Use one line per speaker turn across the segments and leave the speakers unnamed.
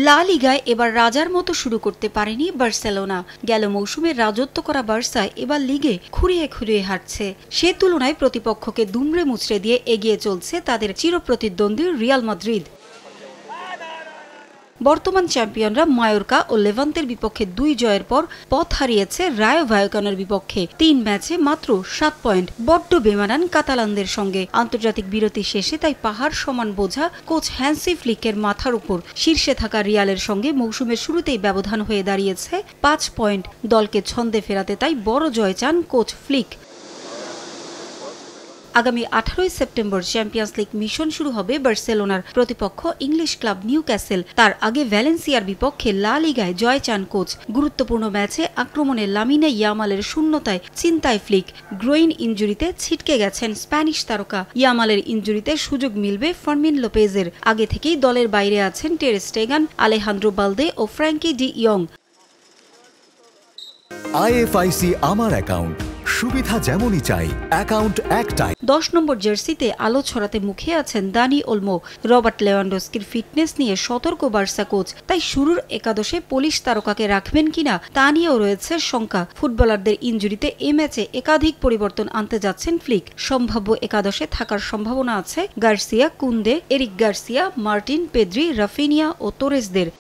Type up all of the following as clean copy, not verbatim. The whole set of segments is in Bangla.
লা লিগায় এবার রাজার মতো শুরু করতে পারেনি বার্সেলোনা। গেল মৌসুমে রাজত্ব করা বার্সা এবার লিগে খুঁড়িয়ে খুঁড়িয়ে হাঁটছে। সে তুলনায় প্রতিপক্ষকে দুমড়ে মুচড়ে দিয়ে এগিয়ে চলছে তাদের চিরপ্রতিদ্বন্দ্বী রিয়াল মাদ্রিদ। বর্তমান চ্যাম্পিয়নরা মায়োর্কা ও লেভান্তের বিপক্ষে 2 জয়ের পর পথ হারিয়েছে রায়ো ভায়াকানোর বিপক্ষে 3 ম্যাচে মাত্র 7 পয়েন্ট। বড্ড বেমানান কাতালানদের সঙ্গে। আন্তর্জাতিক বিরতি শেষে তাই পাহাড় সমান বোঝা কোচ হ্যান্সি ফ্লিকের মাথার উপর। শীর্ষে থাকা রিয়ালের সঙ্গে মৌসুমের শুরুতেই ব্যবধান হয়ে দাঁড়িয়েছে 5 পয়েন্ট। দলকে ছন্দে ফেরাতে তাই বড় জয় চান কোচ ফ্লিক। আগামী 18 সেপ্টেম্বর চ্যাম্পিয়ন্স লিগ মিশন শুরু হবে বার্সেলোনার। প্রতিপক্ষ ইংলিশ ক্লাব নিউক্যাসল। তার আগে ভ্যালেন্সিয়ার বিপক্ষে লা লিগায় জয় চান কোচ। গুরুত্বপূর্ণ ম্যাচে আক্রমণে লামিনে ইয়ামালের শূন্যতায় চিন্তায় ফ্লিক। গ্রোইন ইনজুরিতে ছিটকে গেছেন স্প্যানিশ তারকা। ইয়ামালের ইনজুরিতে সুযোগ মিলবে ফার্মিন লোপেজের। আগে থেকেই দলের বাইরে আছেন টের স্টেগান, আলেহান্দ্রো বালদে ও ফ্র্যাঙ্কি ডি ইয়ং।
আইএফআইসি আমার অ্যাকাউন্ট, সুবিধা যেমনই চাই, অ্যাকাউন্ট একটাই।
10 নম্বর জার্সিতে আলো ছড়াতে মুখে আছেন দানি ওলমো। রবার্ট লেভানডস্কির ফিটনেস নিয়ে সতর্ক বার্সা কোচ। তাই শুরুর একাদশে পোলিশ তারকাকে রাখবেন কিনা তা নিয়েও রয়েছে শঙ্কা। ফুটবলারদের ইনজুরিতে এ ম্যাচে একাধিক পরিবর্তন আনতে যাচ্ছেন ফ্লিক। সম্ভাব্য একাদশে থাকার সম্ভাবনা আছে Garcia, Kounde, Eric Garcia, Martin, Pedri, Raphinha ও তোরেসদের।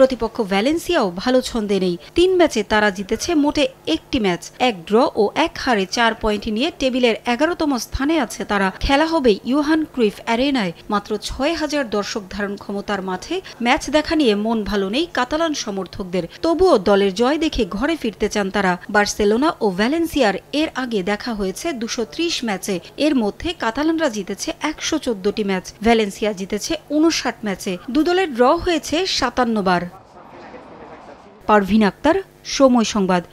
প্রতিপক্ষ ভ্যালেন্সিয়াও ভালো ছন্দে নেই। 3 ম্যাচে তারা জিতেছে মোটে 1টি ম্যাচ, 1 ড্র ও 1 হারে 4 পয়েন্ট নিয়ে টেবিলের 11তম স্থানে আছে তারা। খেলা হবে ইউহান ক্রুইফ অ্যারেনায়। মাত্র 6000 দর্শক ধারণ ক্ষমতার মাঠে ম্যাচ দেখা নিয়ে মন ভালো নেই কাতালান সমর্থকদের। তবুও দলের জয় দেখে ঘরে ফিরতে চান তারা। বার্সেলোনা ও ভ্যালেন্সিয়ার এর আগে দেখা হয়েছে 230 ম্যাচে। এর মধ্যে কাতালানরা জিতেছে 114টি ম্যাচ, ভ্যালেন্সিয়া জিতেছে 59 ম্যাচে। দুদলের ড্র হয়েছে 57 বার। পারভিন আক্তার, সময় সংবাদ।